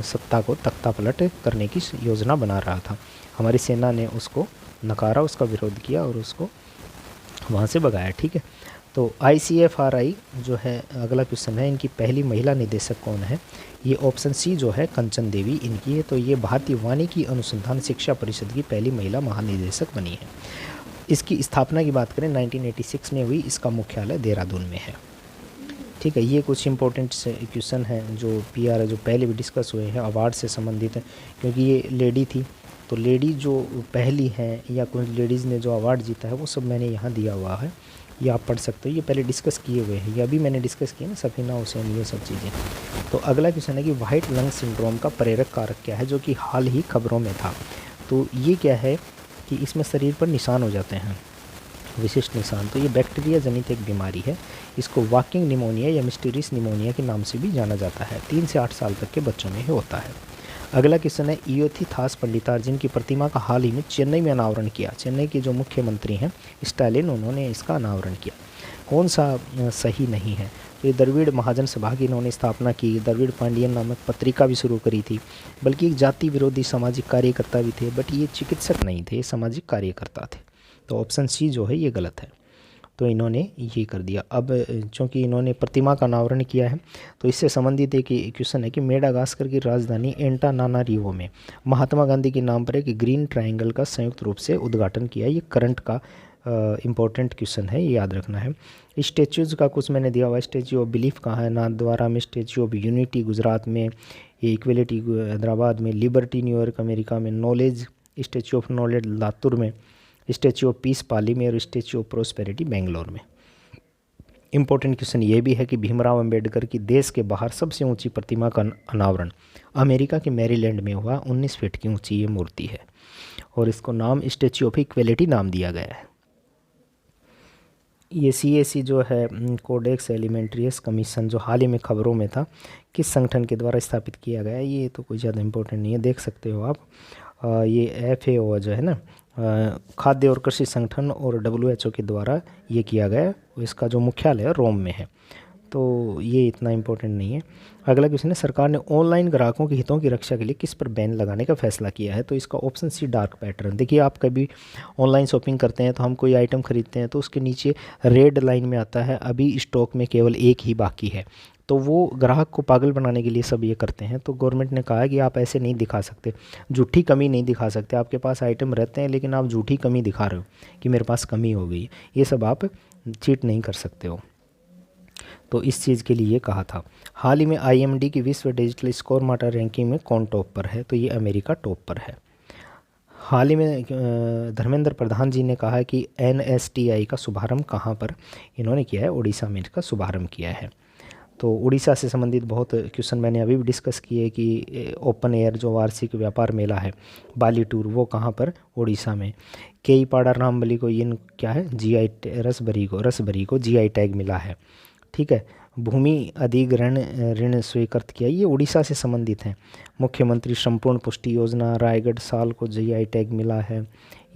सत्ता को तख्ता पलट करने की योजना बना रहा था। हमारी सेना ने उसको नकारा, उसका विरोध किया और उसको वहाँ से भगाया, ठीक है। तो ICFRI जो है अगला क्वेश्चन है, इनकी पहली महिला निदेशक कौन है? ये ऑप्शन C जो है कंचन देवी इनकी है। तो ये भारतीय वानिकी अनुसंधान शिक्षा परिषद की पहली महिला महानिदेशक बनी है। इसकी स्थापना की बात करें 1986 में हुई, इसका मुख्यालय देहरादून में है, ठीक है। ये कुछ इंपॉर्टेंट क्वेश्चन हैं जो PR है, जो पहले भी डिस्कस हुए हैं, अवार्ड से संबंधित है, क्योंकि ये लेडी थी। तो लेडी जो पहली हैं या कुछ लेडीज़ ने जो अवार्ड जीता है वो सब मैंने यहाँ दिया हुआ है, ये आप पढ़ सकते हो। ये पहले डिस्कस किए हुए हैं, ये अभी मैंने डिस्कस किया ना, सफीना हुसैन, ये सब चीज़ें। तो अगला क्वेश्चन है कि वाइट लंग सिंड्रोम का प्रेरक कारक क्या है, जो कि हाल ही खबरों में था। तो ये क्या है कि इसमें शरीर पर निशान हो जाते हैं, विशिष्ट निशान। तो ये बैक्टीरिया जनित एक बीमारी है, इसको वॉकिंग निमोनिया या मिस्टीरियस निमोनिया के नाम से भी जाना जाता है। 3 से 8 साल तक के बच्चों में होता है। अगला क्वेश्चन है इयोथिथास पंडितार्जुन की प्रतिमा का हाल ही में चेन्नई में अनावरण किया। चेन्नई के जो मुख्यमंत्री हैं स्टालिन, उन्होंने इसका अनावरण किया। कौन सा सही नहीं है? तो ये द्रविड़ महाजन सभा की इन्होंने स्थापना की, द्रविड़ पांडियन नामक पत्रिका भी शुरू करी थी। बल्कि एक जाति विरोधी सामाजिक कार्यकर्ता भी थे, बट ये चिकित्सक नहीं थे, ये सामाजिक कार्यकर्ता थे। तो ऑप्शन C जो है ये गलत है, तो इन्होंने ये कर दिया। अब चूँकि इन्होंने प्रतिमा का अनावरण किया है तो इससे संबंधित एक क्वेश्चन है कि मेडागास्कर की राजधानी एंटानानारिवो में महात्मा गांधी के नाम पर एक ग्रीन ट्रायंगल का संयुक्त रूप से उद्घाटन किया। ये करंट का इम्पोर्टेंट क्वेश्चन है, ये याद रखना है। स्टेच्यूज़ का कुछ मैंने दिया हुआ है। स्टेच्यू ऑफ बिलीफ कहाँ है? नाथद्वारा में। स्टेच्यू ऑफ यूनिटी गुजरात में, ये इक्वलिटी हैदराबाद में, लिबर्टी न्यूयॉर्क अमेरिका में, knowledge statue of knowledge Latur में, स्टेच्यू ऑफ पीस पाली में और स्टेच्यू ऑफ प्रोस्पेरिटी बेंगलोर में। इम्पोर्टेंट क्वेश्चन ये भी है कि भीमराव अंबेडकर की देश के बाहर सबसे ऊंची प्रतिमा का अनावरण अमेरिका के मैरीलैंड में हुआ। 19 फीट की ऊंची ये मूर्ति है और इसको नाम स्टैच्यू ऑफ इक्वलिटी नाम दिया गया है। ये CAC जो है कोडेक्स एलिमेंट्रियस कमीशन, जो हाल ही में खबरों में था, किस संगठन के द्वारा स्थापित किया गया है, ये तो कोई ज़्यादा इम्पोर्टेंट नहीं है, देख सकते हो आप। ये FAO जो है ना, खाद्य और कृषि संगठन और WHO के द्वारा ये किया गया है। इसका जो मुख्यालय रोम में है, तो ये इतना इम्पोर्टेंट नहीं है। अगला क्वेश्चन है, सरकार ने ऑनलाइन ग्राहकों के हितों की रक्षा के लिए किस पर बैन लगाने का फैसला किया है? तो इसका ऑप्शन सी डार्क पैटर्न। देखिए, आप कभी ऑनलाइन शॉपिंग करते हैं तो हम कोई आइटम खरीदते हैं तो उसके नीचे रेड लाइन में आता है अभी स्टॉक में केवल एक ही बाकी है, तो वो ग्राहक को पागल बनाने के लिए सब ये करते हैं। तो गवर्नमेंट ने कहा है कि आप ऐसे नहीं दिखा सकते, झूठी कमी नहीं दिखा सकते। आपके पास आइटम रहते हैं लेकिन आप झूठी कमी दिखा रहे हो कि मेरे पास कमी हो गई, ये सब आप चीट नहीं कर सकते हो। तो इस चीज़ के लिए कहा था। हाल ही में IMD की विश्व डिजिटल स्कोर मार्टा रैंकिंग में कौन टॉप पर है? तो ये अमेरिका टॉप पर है। हाल ही में धर्मेंद्र प्रधान जी ने कहा है कि NSTI का शुभारंभ कहाँ पर इन्होंने किया है? उड़ीसा में इसका शुभारंभ किया है। तो उड़ीसा से संबंधित बहुत क्वेश्चन मैंने अभी भी डिस्कस किए कि ओपन एयर जो वार्षिक व्यापार मेला है बाली टूर, वो कहाँ पर? उड़ीसा में। केई पाड़ा रामबली को ये क्या है? रसबरी को GI टैग मिला है। ठीक है। भूमि अधिग्रहण ऋण स्वीकृत किया, ये उड़ीसा से संबंधित हैं। मुख्यमंत्री संपूर्ण पुष्टि योजना रायगढ़ साल को GI टैग मिला है,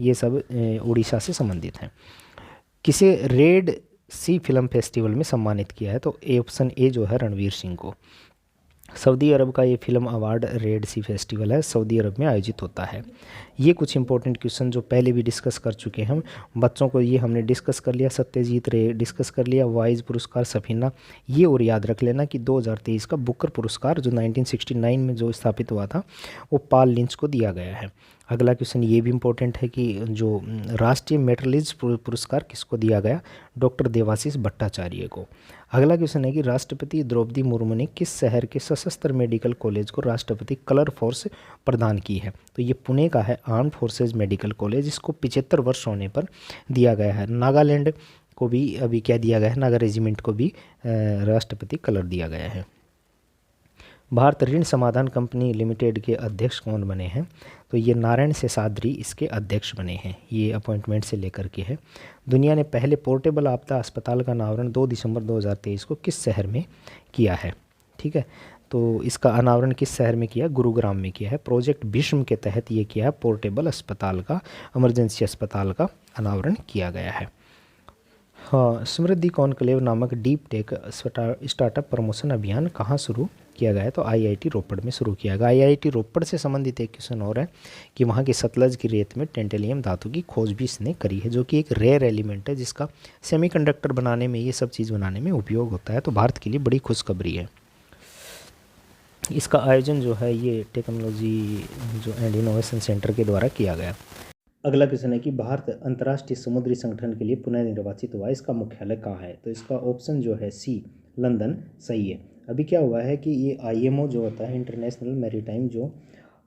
ये सब उड़ीसा से संबंधित हैं। किसे रेड सी फिल्म फेस्टिवल में सम्मानित किया है? तो ऑप्शन ए जो है रणवीर सिंह को। सऊदी अरब का ये फिल्म अवार्ड रेड सी फेस्टिवल है, सऊदी अरब में आयोजित होता है। ये कुछ इंपॉर्टेंट क्वेश्चन जो पहले भी डिस्कस कर चुके हैं हम बच्चों को, ये हमने डिस्कस कर लिया। सत्यजीत रे डिस्कस कर लिया, वाइज पुरस्कार सफीना, ये और याद रख लेना कि 2023 का बुकर पुरस्कार जो 1969 में जो स्थापित हुआ था वो पॉल लिंच को दिया गया है। अगला क्वेश्चन ये भी इम्पोर्टेंट है कि जो राष्ट्रीय मेटलिस्ट पुरस्कार किसको दिया गया? डॉक्टर देवाशीष भट्टाचार्य को। अगला क्वेश्चन है कि राष्ट्रपति द्रौपदी मुर्मू ने किस शहर के सशस्त्र मेडिकल कॉलेज को राष्ट्रपति कलर फोर्स प्रदान की है? तो ये पुणे का है आर्म फोर्सेज मेडिकल कॉलेज, इसको 75 वर्ष होने पर दिया गया है। नागालैंड को भी अभी क्या दिया गया है? नागा रेजिमेंट को भी राष्ट्रपति कलर दिया गया है। भारत ऋण समाधान कंपनी लिमिटेड के अध्यक्ष कौन बने हैं? तो ये नारायण शेषाद्री इसके अध्यक्ष बने हैं, ये अपॉइंटमेंट से लेकर के है। दुनिया ने पहले पोर्टेबल आपदा अस्पताल का अनावरण 2 दिसंबर 2023 को किस शहर में किया है? ठीक है, तो इसका अनावरण किस शहर में किया? गुरुग्राम में किया है। प्रोजेक्ट भीष्म के तहत ये किया है, पोर्टेबल अस्पताल का, इमरजेंसी अस्पताल का अनावरण किया गया है। हाँ, समृद्धि कॉन्क्लेव नामक डीप टेक स्टार्टअप प्रमोशन अभियान कहाँ शुरू किया गया है? तो IIT रोपड़ में शुरू किया गया। IIT रोपड़ से संबंधित एक क्वेश्चन और है कि वहाँ की सतलज की रेत में टेंटेलियम धातु की खोज भी इसने करी है, जो कि एक रेयर एलिमेंट है जिसका सेमीकंडक्टर बनाने में, ये सब चीज़ बनाने में उपयोग होता है। तो भारत के लिए बड़ी खुशखबरी है। इसका आयोजन जो है ये टेक्नोलॉजी जो एंड इनोवेशन सेंटर के द्वारा किया गया। अगला क्वेश्चन है कि भारत अंतर्राष्ट्रीय समुद्री संगठन के लिए पुनः निर्वाचित हुआ, इसका मुख्यालय कहाँ है? तो इसका ऑप्शन जो है सी लंदन सही है। अभी क्या हुआ है कि ये IMO जो होता है, इंटरनेशनल मैरीटाइम जो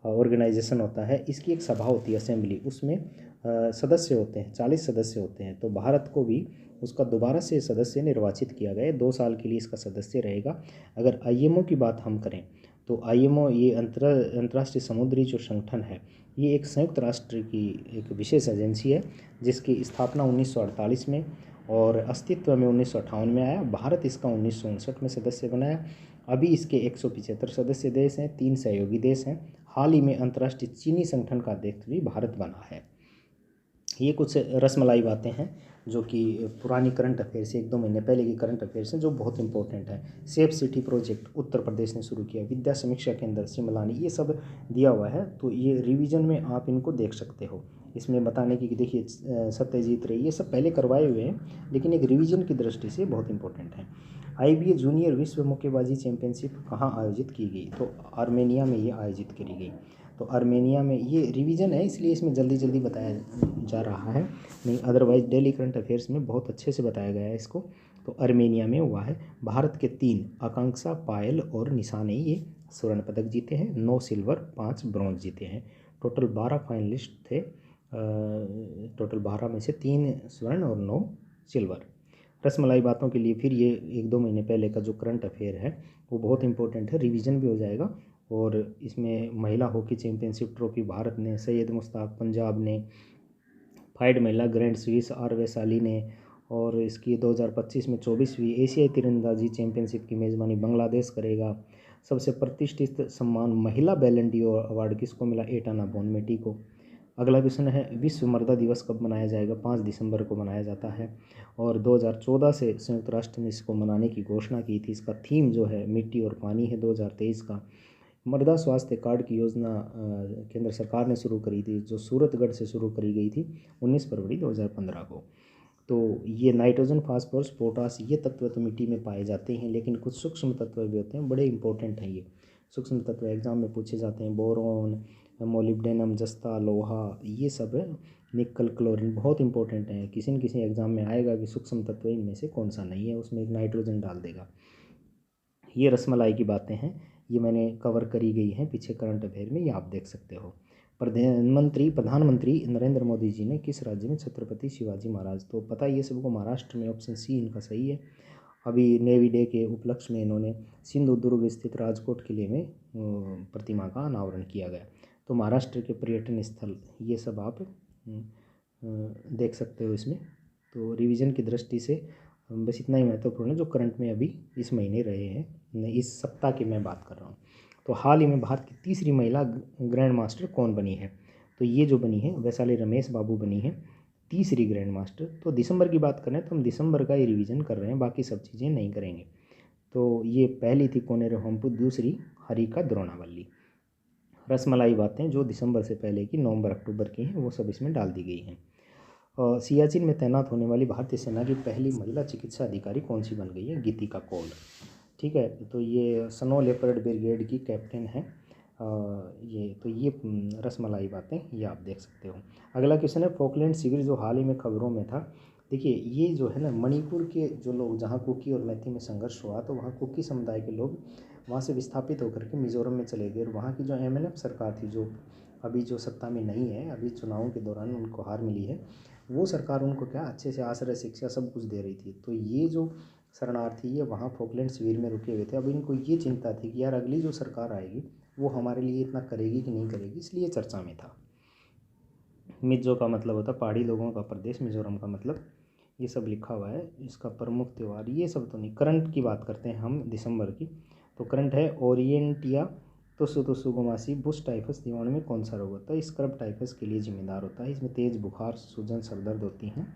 ऑर्गेनाइजेशन होता है, इसकी एक सभा होती है असेंबली, उसमें सदस्य होते हैं, 40 सदस्य होते हैं। तो भारत को भी उसका दोबारा से सदस्य निर्वाचित किया गया है, 2 साल के लिए इसका सदस्य रहेगा। अगर IMO की बात हम करें तो IMO ये अंतर्राष्ट्रीय समुद्री जो संगठन है, ये एक संयुक्त राष्ट्र की एक विशेष एजेंसी है जिसकी स्थापना 1948 में और अस्तित्व में 1958 में आया। भारत इसका 1959 में सदस्य बनाया। अभी इसके 175 सदस्य देश हैं, 3 सहयोगी देश हैं। हाल ही में अंतर्राष्ट्रीय चीनी संगठन का अध्यक्ष भी भारत बना है। ये कुछ रसमलाई बातें हैं जो कि पुरानी करंट अफेयर से 1-2 महीने पहले की करंट अफेयर्स हैं जो बहुत इंपॉर्टेंट है। Safe city project Uttar Pradesh ने शुरू किया, विद्या समीक्षा केंद्र सिमलानी, ये सब दिया हुआ है। तो ये रिवीजन में आप इनको देख सकते हो। इसमें बताने की कि देखिए सत्यजीत रे ये सब पहले करवाए हुए हैं, लेकिन एक रिवीजन की दृष्टि से बहुत इंपॉर्टेंट है। IBA जूनियर विश्व मुक्केबाजी चैंपियनशिप कहाँ आयोजित की गई? तो आर्मेनिया में ये आयोजित करी गई। तो आर्मेनिया में, ये रिवीजन है इसलिए इसमें जल्दी जल्दी बताया जा रहा है, नहीं अदरवाइज डेली करंट अफेयर्स में बहुत अच्छे से बताया गया है इसको। तो आर्मेनिया में हुआ है। भारत के 3 आकांक्षा, पायल और निशा ने ये स्वर्ण पदक जीते हैं, 9 सिल्वर 5 ब्रॉन्ज जीते हैं। टोटल 12 फाइनलिस्ट थे, टोटल 12 में से 3 स्वर्ण और 9 सिल्वर। रसमलाई बातों के लिए फिर ये 1-2 महीने पहले का जो करंट अफेयर है वो बहुत इंपॉर्टेंट है, रिवीजन भी हो जाएगा। और इसमें महिला हॉकी चैंपियनशिप ट्रॉफी भारत ने, सैयद मुश्ताक पंजाब ने, फाइड महिला ग्रैंड स्विस आर वैशाली ने, और इसकी 2025 में 24वीं एशियाई तीरंदाजी चैंपियनशिप की मेज़बानी बांग्लादेश करेगा। सबसे प्रतिष्ठित सम्मान महिला बैलन डी'ओर अवार्ड किसको मिला? एटाना बोनमेटी को। अगला क्वेश्चन है, विश्व मर्दा दिवस कब मनाया जाएगा? 5 दिसंबर को मनाया जाता है। और 2014 से संयुक्त राष्ट्र ने इसको मनाने की घोषणा की थी। इसका थीम जो है मिट्टी और पानी है 2023 का। मृदा स्वास्थ्य कार्ड की योजना केंद्र सरकार ने शुरू करी थी, जो सूरतगढ़ से शुरू करी गई थी 19 फरवरी 2015 को। तो ये नाइट्रोजन, फास्फोरस, पोटास, ये तत्व तो मिट्टी में पाए जाते हैं, लेकिन कुछ सूक्ष्म तत्व भी होते हैं, बड़े इंपॉर्टेंट हैं ये सूक्ष्म तत्व, एग्जाम में पूछे जाते हैं। बोरोन, मोलिब्डेनम, जस्ता, लोहा, ये सब है, निकल, क्लोरीन, बहुत इंपॉर्टेंट है। किसी न किसी एग्जाम में आएगा कि सूक्ष्म तत्व इनमें से कौन सा नहीं है, उसमें एक नाइट्रोजन डाल देगा। ये रसमलाई की बातें हैं, ये मैंने कवर करी गई हैं पीछे करंट अफेयर में, ये आप देख सकते हो। प्रधानमंत्री नरेंद्र मोदी जी ने किस राज्य में छत्रपति शिवाजी महाराज, तो पता ही है सबको, महाराष्ट्र में, ऑप्शन सी इनका सही है। अभी नेवी डे के उपलक्ष्य में इन्होंने सिंधुदुर्ग स्थित राजकोट किले में प्रतिमा का अनावरण किया गया। तो महाराष्ट्र के पर्यटन स्थल ये सब आप देख सकते हो इसमें। तो रिवीजन की दृष्टि से बस इतना ही महत्वपूर्ण है जो करंट में अभी इस महीने रहे हैं, इस सप्ताह की मैं बात कर रहा हूँ। तो हाल ही में भारत की तीसरी महिला ग्रैंड मास्टर कौन बनी है? तो ये जो बनी है वैशाली रमेश बाबू बनी है तीसरी ग्रैंड मास्टर। तो दिसंबर की बात करें तो हम दिसंबर का ही रिवीजन कर रहे हैं, बाकी सब चीज़ें नहीं करेंगे। तो ये पहली थी कोनेरू हम्पी, दूसरी हरिका द्रोणावल्ली। रसमलाई बातें जो दिसंबर से पहले की, नवंबर अक्टूबर की हैं, वो सब इसमें डाल दी गई हैं। सियाचिन में तैनात होने वाली भारतीय सेना की पहली महिला चिकित्सा अधिकारी कौन सी बन गई है? गीतिका कौल। ठीक है, तो ये स्नो लेपर्ड ब्रिगेड की कैप्टन है। ये रसमलाई बातें ये आप देख सकते हो। अगला क्वेश्चन है, फोकलैंड शिविर जो हाल ही में खबरों में था। देखिए ये जो है ना, मणिपुर के जो लोग, जहाँ कुकी और मैती में संघर्ष हुआ, तो वहाँ कुकी समुदाय के लोग वहाँ से विस्थापित होकर के मिज़ोरम में चले गए। और वहाँ की जो MNF सरकार थी, जो अभी जो सत्ता में नहीं है, अभी चुनावों के दौरान उनको हार मिली है, वो सरकार उनको क्या अच्छे से आश्रय, शिक्षा सब कुछ दे रही थी। तो ये जो शरणार्थी ये वहाँ फोकलैंड शिविर में रुके हुए थे। अब इनको ये चिंता थी कि यार अगली जो सरकार आएगी वो हमारे लिए इतना करेगी कि नहीं करेगी, इसलिए चर्चा में था। मिज़ो का मतलब होता है पहाड़ी लोगों का प्रदेश, मिज़ोरम का मतलब, ये सब लिखा हुआ है। इसका प्रमुख त्यौहार ये सब तो नहीं। करंट की बात करते हैं हम दिसंबर की। तो करंट है, ओरिएंटिया तुसुगुमासी बुश टाइफस दीवाणु में कौन सा रोग होता है? स्क्रब टाइफस के लिए जिम्मेदार होता है। इसमें तेज़ बुखार, सूजन, सरदर्द होती हैं।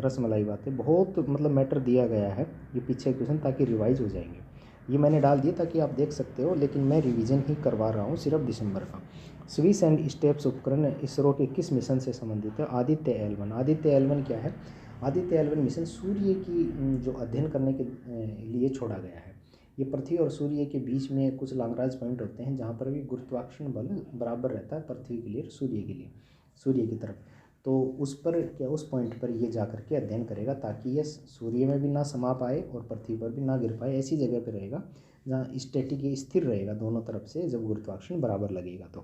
रसमलाई बातें बहुत मतलब मैटर दिया गया है, ये पीछे क्वेश्चन ताकि रिवाइज हो जाएंगे। ये मैंने डाल दिया ताकि आप देख सकते हो, लेकिन मैं रिवीजन ही करवा रहा हूँ सिर्फ दिसंबर का। स्विस एंड स्टेप्स उपकरण इसरो के किस मिशन से संबंधित है? आदित्य L1। आदित्य L1 क्या है? आदित्य L1 मिशन सूर्य की जो अध्ययन करने के लिए छोड़ा गया है। ये पृथ्वी और सूर्य के बीच में कुछ लाग्रांज पॉइंट होते हैं जहाँ पर भी गुरुत्वाकर्षण बल बराबर रहता है पृथ्वी के लिए, सूर्य की तरफ। तो उस पर क्या, उस पॉइंट पर ये जा कर के अध्ययन करेगा ताकि ये सूर्य में भी ना समा पाए और पृथ्वी पर भी ना गिर पाए। ऐसी जगह पर रहेगा जहाँ स्टैटिक स्थिर रहेगा दोनों तरफ से, जब गुरुत्वाकर्षण बराबर लगेगा।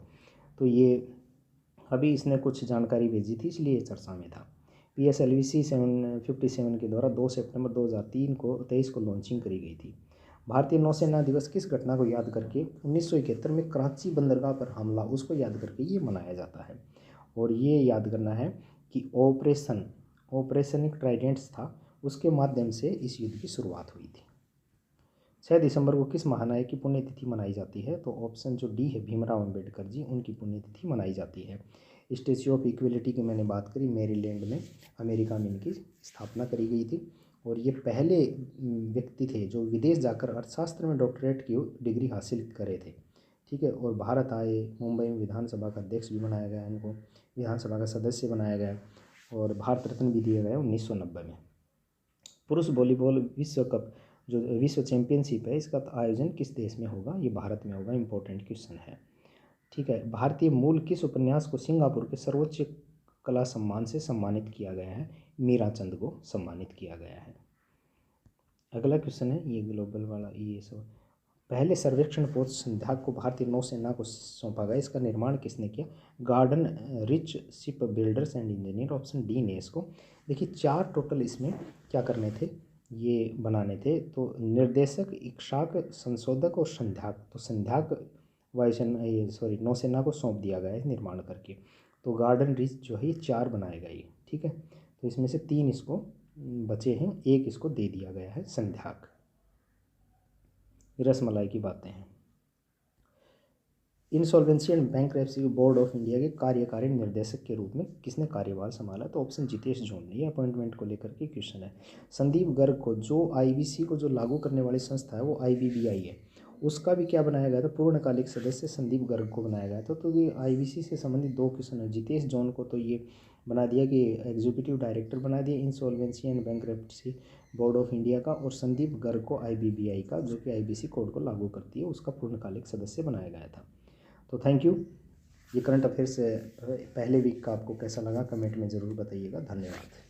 तो ये अभी इसने कुछ जानकारी भेजी थी, इसलिए चर्चा में था। PSLV 757 के द्वारा 2 सितंबर 2023 को लॉन्चिंग करी गई थी। भारतीय नौसेना दिवस किस घटना को याद करके 1971 में कराची बंदरगाह पर हमला, उसको याद करके ये मनाया जाता है। और ये याद करना है कि ऑपरेशन ट्राइडेंट्स था, उसके माध्यम से इस युद्ध की शुरुआत हुई थी। 6 दिसंबर को किस महानायक की पुण्यतिथि मनाई जाती है? तो ऑप्शन जो डी है, भीमराव अम्बेडकर जी, उनकी पुण्यतिथि मनाई जाती है। स्टैच्यू ऑफ इक्वलिटी की मैंने बात करी, मैरीलैंड में, अमेरिका में इनकी स्थापना करी गई थी। और ये पहले व्यक्ति थे जो विदेश जाकर अर्थशास्त्र में डॉक्टरेट की डिग्री हासिल करे थे। ठीक है, और भारत आए, मुंबई में विधानसभा का अध्यक्ष भी बनाया गया, इनको विधानसभा का सदस्य बनाया गया, और भारत रत्न भी दिया गया 1990 में। पुरुष वॉलीबॉल विश्व कप जो विश्व चैंपियनशिप है, इसका आयोजन किस देश में होगा? ये भारत में होगा। इंपॉर्टेंट क्वेश्चन है। ठीक है, भारतीय मूल किस उपन्यास को सिंगापुर के सर्वोच्च कला सम्मान से सम्मानित किया गया है? मीराचंद को सम्मानित किया गया है। अगला क्वेश्चन है ये ग्लोबल वाला, ये सब पहले सर्वेक्षण पोस्ट संध्याक को भारतीय नौसेना को सौंपा गया। इसका निर्माण किसने किया? Garden rich ship builders and engineer. Option D ने इसको। देखिए 4 टोटल इसमें क्या करने थे, ये बनाने थे। तो निर्देशक, इक्शाक, संशोधक और संध्याक। तो संध्याक नौसेना को सौंप दिया गया है निर्माण करके। तो गार्डन रिच जो है ये 4 बनाएगा ये, ठीक है। तो इसमें से 3 इसको बचे हैं, 1 इसको दे दिया गया है संध्याक। रसमलाई की बातें हैं। Insolvency and bankruptcy board of India के कार्यकारी निर्देशक के रूप में किसने कार्यभार संभाला? तो ऑप्शन जितेश जॉन ने। ये अपॉइंटमेंट को लेकर के क्वेश्चन है। संदीप गर्ग को, जो आईबीसी को जो लागू करने वाली संस्था है वो आईबीबीआई है, उसका भी क्या बनाया गया था? पूर्णकालिक सदस्य संदीप गर्ग को बनाया गया था। तो ये आईबीसी से संबंधित 2 क्वेश्चन है। जितेश जॉन को तो ये बना दिया कि एग्जीक्यूटिव डायरेक्टर बना दिया insolvency and bankruptcy board of India का, और संदीप गर्ग को आईबीबीआई का, जो कि आईबीसी कोड को लागू करती है, उसका पूर्णकालिक सदस्य बनाया गया था। तो थैंक यू। ये करंट अफेयर्स पहले वीक का आपको कैसा लगा कमेंट में ज़रूर बताइएगा। धन्यवाद।